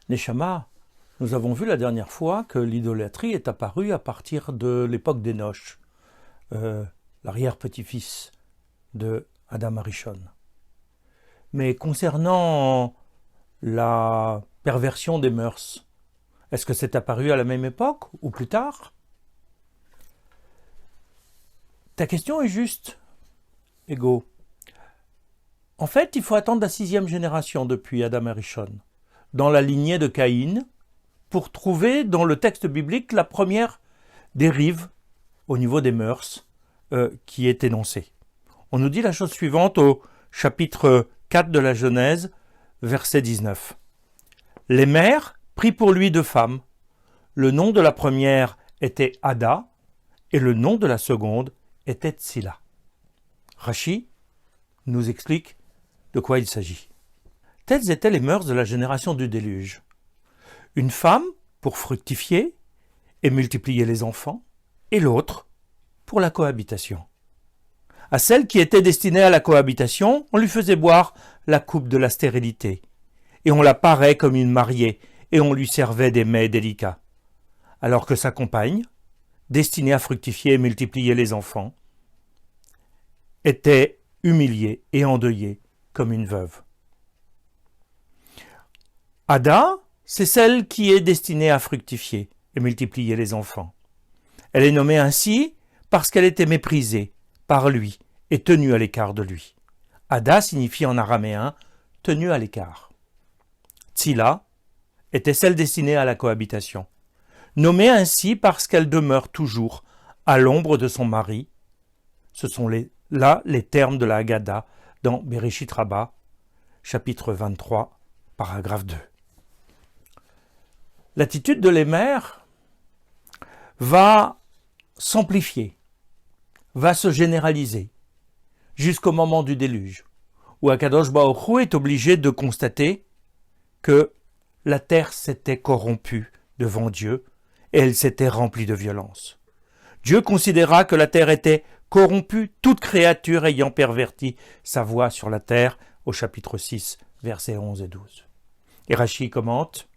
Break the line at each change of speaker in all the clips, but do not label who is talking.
Neshama, nous avons vu la dernière fois que l'idolâtrie est apparue à partir de l'époque d'Enoch, l'arrière-petit-fils de Adam Arishon. Mais concernant la perversion des mœurs, est-ce que c'est apparu à la même époque ou plus tard? Ta question est juste, Ego. En fait, il faut attendre la 6e génération depuis Adam Arishon, dans la lignée de Caïn, pour trouver dans le texte biblique la première dérive au niveau des mœurs qui est énoncée. On nous dit la chose suivante au chapitre 4 de la Genèse, verset 19. « Les mères prirent pour lui 2 femmes. Le nom de la première était Ada, et le nom de la seconde était Tsila. » Rashi nous explique de quoi il s'agit. Telles étaient les mœurs de la génération du déluge. Une femme pour fructifier et multiplier les enfants, et l'autre pour la cohabitation. À celle qui était destinée à la cohabitation, on lui faisait boire la coupe de la stérilité, et on la parait comme une mariée, et on lui servait des mets délicats. Alors que sa compagne, destinée à fructifier et multiplier les enfants, était humiliée et endeuillée comme une veuve. Ada, c'est celle qui est destinée à fructifier et multiplier les enfants. Elle est nommée ainsi parce qu'elle était méprisée par lui et tenue à l'écart de lui. Ada signifie en araméen « tenue à l'écart ». Tsila était celle destinée à la cohabitation, nommée ainsi parce qu'elle demeure toujours à l'ombre de son mari. Ce sont là les termes de la Haggadah dans Bereshit Rabbah, chapitre 23, paragraphe 2. L'attitude de l'émère va s'amplifier, va se généraliser, jusqu'au moment du déluge, où Akadosh Baruch Hu est obligé de constater que la terre s'était corrompue devant Dieu et elle s'était remplie de violence. Dieu considéra que la terre était corrompue, toute créature ayant perverti sa voie sur la terre, au chapitre 6, versets 11 et 12. Et Rashi commente,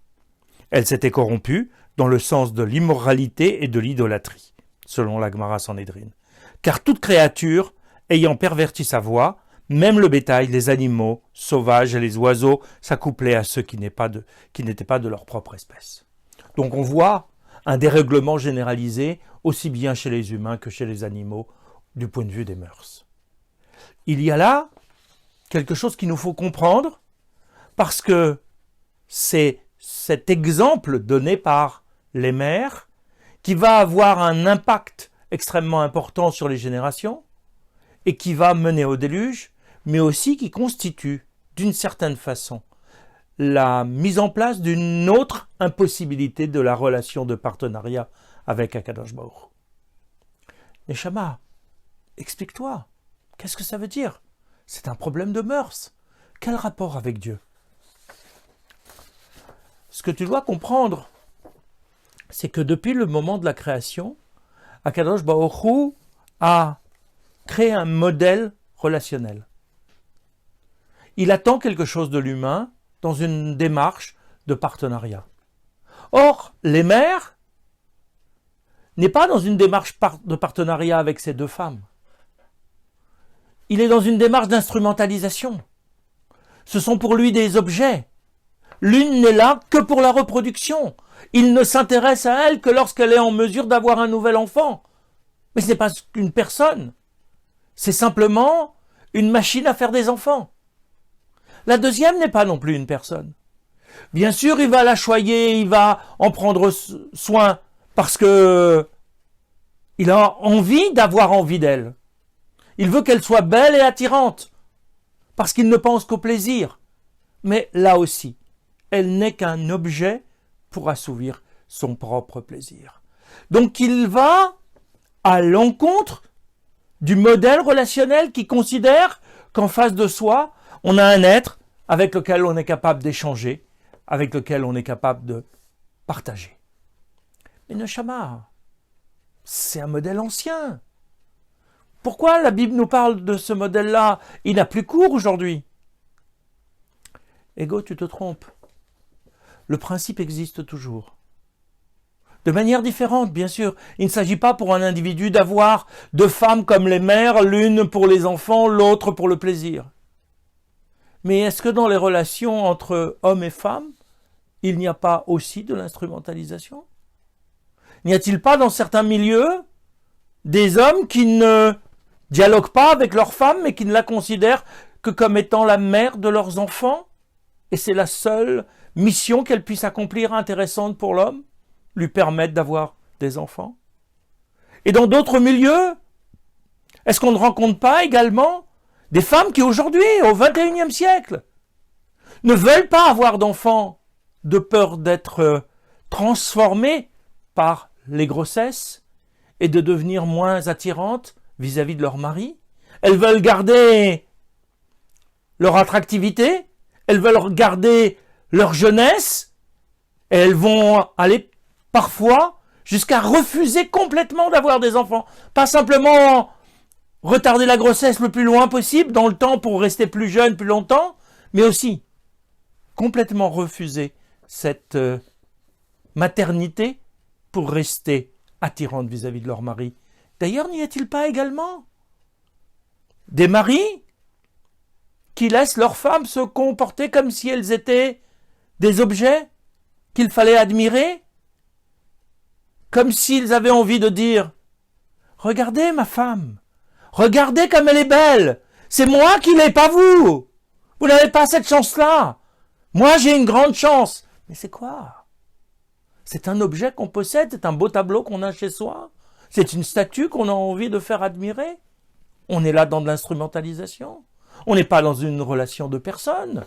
elle s'était corrompue dans le sens de l'immoralité et de l'idolâtrie, selon la Gemara Sanhédrin. Car toute créature ayant perverti sa voie, même le bétail, les animaux sauvages et les oiseaux s'accouplaient à ceux qui n'étaient pas de leur propre espèce. Donc on voit un dérèglement généralisé, aussi bien chez les humains que chez les animaux, du point de vue des mœurs. Il y a là quelque chose qu'il nous faut comprendre, parce que c'est cet exemple donné par les mères qui va avoir un impact extrêmement important sur les générations et qui va mener au déluge, mais aussi qui constitue, d'une certaine façon, la mise en place d'une autre impossibilité de la relation de partenariat avec Akadosh Baruch Hu. Neshama, explique-toi, qu'est-ce que ça veut dire? C'est un problème de mœurs. Quel rapport avec Dieu? Ce que tu dois comprendre, c'est que depuis le moment de la création, Akadosh Baruch Hu a créé un modèle relationnel. Il attend quelque chose de l'humain dans une démarche de partenariat. Or, les mères n'est pas dans une démarche de partenariat avec ces 2 femmes. Il est dans une démarche d'instrumentalisation. Ce sont pour lui des objets. L'une n'est là que pour la reproduction. Il ne s'intéresse à elle que lorsqu'elle est en mesure d'avoir un nouvel enfant. Mais ce n'est pas une personne. C'est simplement une machine à faire des enfants. La deuxième n'est pas non plus une personne. Bien sûr, il va la choyer, il va en prendre soin parce que il a envie d'avoir envie d'elle. Il veut qu'elle soit belle et attirante parce qu'il ne pense qu'au plaisir. Mais là aussi, elle n'est qu'un objet pour assouvir son propre plaisir. Donc il va à l'encontre du modèle relationnel qui considère qu'en face de soi, on a un être avec lequel on est capable d'échanger, avec lequel on est capable de partager. Mais Neshama, c'est un modèle ancien. Pourquoi la Bible nous parle de ce modèle-là? Il n'a plus cours aujourd'hui. Ego, tu te trompes. le principe existe toujours. De manière différente, bien sûr. Il ne s'agit pas pour un individu d'avoir deux femmes comme les mères, l'une pour les enfants, l'autre pour le plaisir. Mais est-ce que dans les relations entre hommes et femmes, il n'y a pas aussi de l'instrumentalisation? N'y a-t-il pas dans certains milieux des hommes qui ne dialoguent pas avec leur femme, mais qui ne la considèrent que comme étant la mère de leurs enfants? Et c'est la seule mission qu'elle puisse accomplir intéressante pour l'homme, lui permettre d'avoir des enfants. Et dans d'autres milieux, est-ce qu'on ne rencontre pas également des femmes qui aujourd'hui, au XXIe siècle, ne veulent pas avoir d'enfants de peur d'être transformées par les grossesses et de devenir moins attirantes vis-à-vis de leur mari? Elles veulent garder leur attractivité, elles veulent garder leur jeunesse, et elles vont aller parfois jusqu'à refuser complètement d'avoir des enfants. Pas simplement retarder la grossesse le plus loin possible dans le temps pour rester plus jeune plus longtemps, mais aussi complètement refuser cette maternité pour rester attirante vis-à-vis de leur mari. D'ailleurs, n'y a-t-il pas également des maris qui laissent leurs femmes se comporter comme si elles étaient des objets qu'il fallait admirer, comme s'ils avaient envie de dire « Regardez ma femme, regardez comme elle est belle, c'est moi qui l'ai, pas vous. Vous n'avez pas cette chance-là. Moi, j'ai une grande chance. » Mais c'est quoi? C'est un objet qu'on possède, c'est un beau tableau qu'on a chez soi, c'est une statue qu'on a envie de faire admirer. On est là dans de l'instrumentalisation. On n'est pas dans une relation de personne.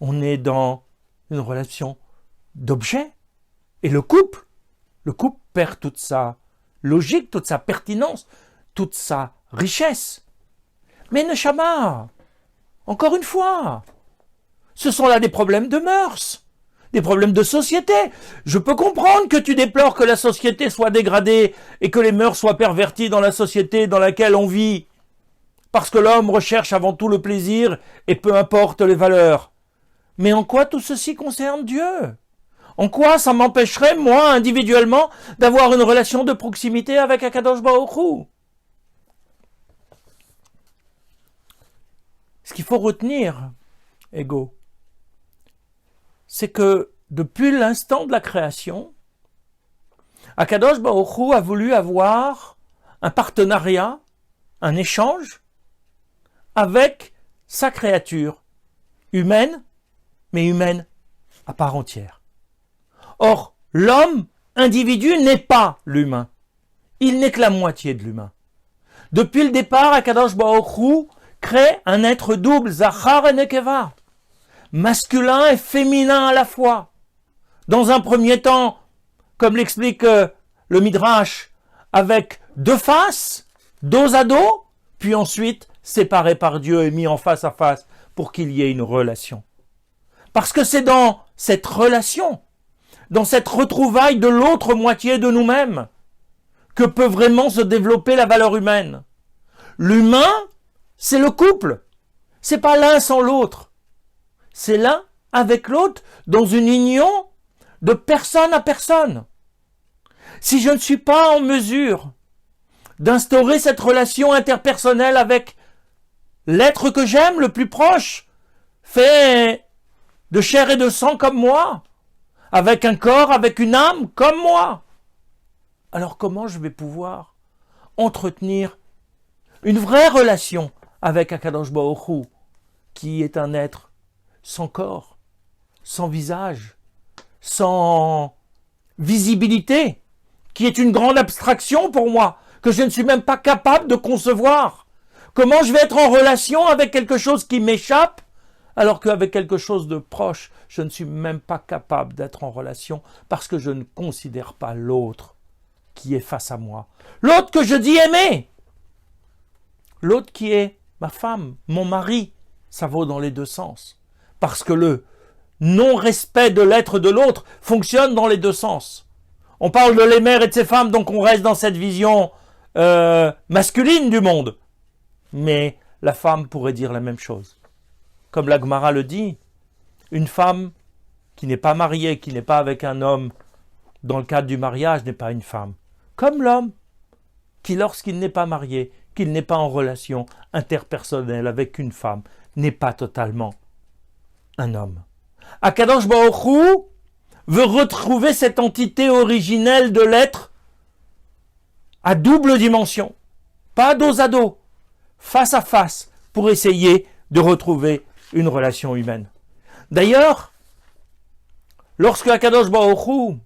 On est dans une relation d'objet. Et le couple perd toute sa logique, toute sa pertinence, toute sa richesse. Mais Neshama, encore une fois, ce sont là des problèmes de mœurs, des problèmes de société. Je peux comprendre que tu déplores que la société soit dégradée et que les mœurs soient perverties dans la société dans laquelle on vit, parce que l'homme recherche avant tout le plaisir et peu importe les valeurs. Mais en quoi tout ceci concerne Dieu? En quoi ça m'empêcherait, moi, individuellement, d'avoir une relation de proximité avec Akadosh Baruch Hu? Ce qu'il faut retenir, Ego, c'est que depuis l'instant de la création, Akadosh Baruch Hu a voulu avoir un partenariat, un échange avec sa créature humaine, mais humaine à part entière. Or, l'homme, individu, n'est pas l'humain. Il n'est que la moitié de l'humain. Depuis le départ, Akadosh Baruch Hu crée un être double, Zachar et Nekeva, masculin et féminin à la fois. Dans un premier temps, comme l'explique le Midrash, avec deux faces, dos à dos, puis ensuite séparés par Dieu et mis en face à face pour qu'il y ait une relation. Parce que c'est dans cette relation, dans cette retrouvaille de l'autre moitié de nous-mêmes, que peut vraiment se développer la valeur humaine. L'humain, c'est le couple. C'est pas l'un sans l'autre. C'est l'un avec l'autre dans une union de personne à personne. Si je ne suis pas en mesure d'instaurer cette relation interpersonnelle avec l'être que j'aime le plus proche, fait de chair et de sang comme moi, avec un corps, avec une âme comme moi, alors comment je vais pouvoir entretenir une vraie relation avec Akadosh Baruch Hu, qui est un être sans corps, sans visage, sans visibilité, qui est une grande abstraction pour moi, que je ne suis même pas capable de concevoir. Comment je vais être en relation avec quelque chose qui m'échappe, alors qu'avec quelque chose de proche, je ne suis même pas capable d'être en relation, parce que je ne considère pas l'autre qui est face à moi. L'autre que je dis aimer, l'autre qui est ma femme, mon mari, ça vaut dans les deux sens. Parce que le non-respect de l'être de l'autre fonctionne dans les deux sens. On parle de les mères et de ses femmes, donc on reste dans cette vision masculine du monde. Mais la femme pourrait dire la même chose. Comme la Gemara le dit, une femme qui n'est pas marié, qui n'est pas avec un homme, dans le cadre du mariage, n'est pas une femme. Comme l'homme, qui lorsqu'il n'est pas marié, qu'il n'est pas en relation interpersonnelle avec une femme, n'est pas totalement un homme. Akadosh Baruch Hu veut retrouver cette entité originelle de l'être à double dimension, pas dos à dos, face à face, pour essayer de retrouver une relation humaine. D'ailleurs, lorsque Akadosh Baruch Hu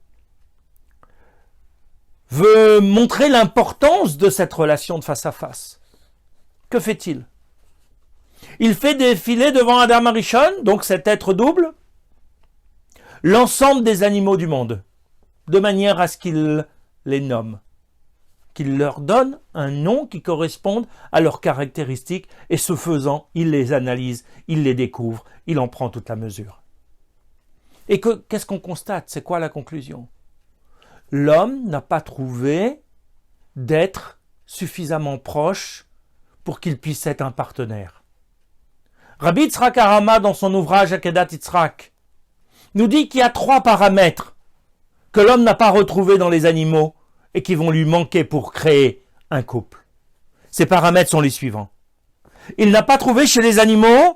veut montrer l'importance de cette relation de face à face, que fait-il? Il fait défiler devant Adam Arishon, donc cet être double, l'ensemble des animaux du monde, de manière à ce qu'il les nomme, qu'il leur donne un nom qui corresponde à leurs caractéristiques, et ce faisant, il les analyse, il les découvre, il en prend toute la mesure. Et qu'est-ce qu'on constate? C'est quoi la conclusion? L'homme n'a pas trouvé d'être suffisamment proche pour qu'il puisse être un partenaire. Rabbi Yitzhak Harama, dans son ouvrage Akedat Yitzhak, nous dit qu'il y a 3 paramètres que l'homme n'a pas retrouvés dans les animaux et qui vont lui manquer pour créer un couple. Ces paramètres sont les suivants. Il n'a pas trouvé chez les animaux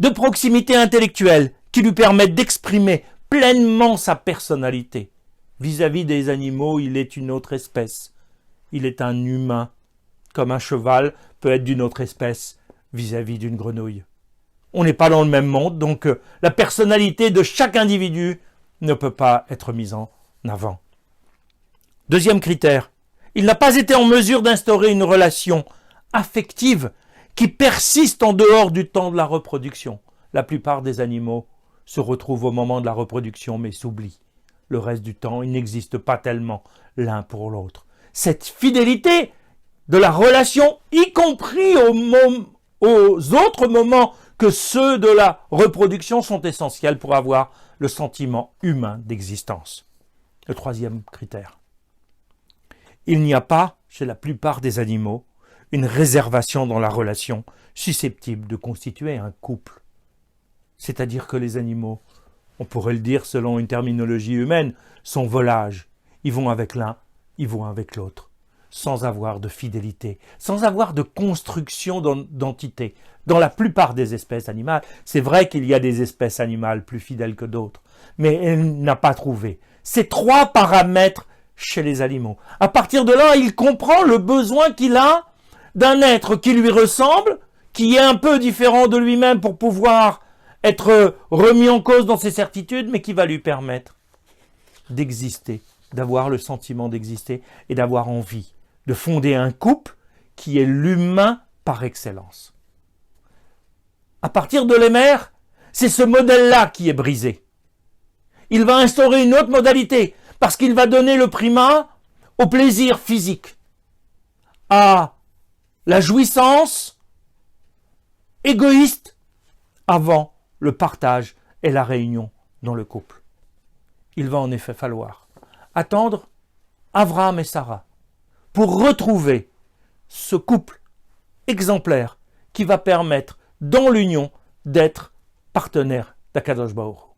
de proximité intellectuelle qui lui permettent d'exprimer pleinement sa personnalité. Vis-à-vis des animaux, il est une autre espèce. Il est un humain, comme un cheval peut être d'une autre espèce vis-à-vis d'une grenouille. On n'est pas dans le même monde, donc la personnalité de chaque individu ne peut pas être mise en avant. Deuxième critère, il n'a pas été en mesure d'instaurer une relation affective qui persiste en dehors du temps de la reproduction. La plupart des animaux se retrouvent au moment de la reproduction mais s'oublient. Le reste du temps, ils n'existent pas tellement l'un pour l'autre. Cette fidélité de la relation, y compris aux autres moments que ceux de la reproduction, sont essentiels pour avoir le sentiment humain d'existence. Le troisième critère. Il n'y a pas, chez la plupart des animaux, une réservation dans la relation susceptible de constituer un couple. C'est-à-dire que les animaux, on pourrait le dire selon une terminologie humaine, sont volages. Ils vont avec l'un, ils vont avec l'autre, sans avoir de fidélité, sans avoir de construction d'entité. Dans la plupart des espèces animales, c'est vrai qu'il y a des espèces animales plus fidèles que d'autres, mais elle n'a pas trouvé ces 3 paramètres chez les animaux. À partir de là, il comprend le besoin qu'il a d'un être qui lui ressemble, qui est un peu différent de lui-même pour pouvoir être remis en cause dans ses certitudes, mais qui va lui permettre d'exister, d'avoir le sentiment d'exister et d'avoir envie de fonder un couple qui est l'humain par excellence. À partir de l'Émer, c'est ce modèle-là qui est brisé. Il va instaurer une autre modalité, parce qu'il va donner le primat au plaisir physique, à la jouissance égoïste avant le partage et la réunion dans le couple. Il va en effet falloir attendre Abraham et Sarah pour retrouver ce couple exemplaire qui va permettre dans l'union d'être partenaire d'Akadosh Baruch Hu.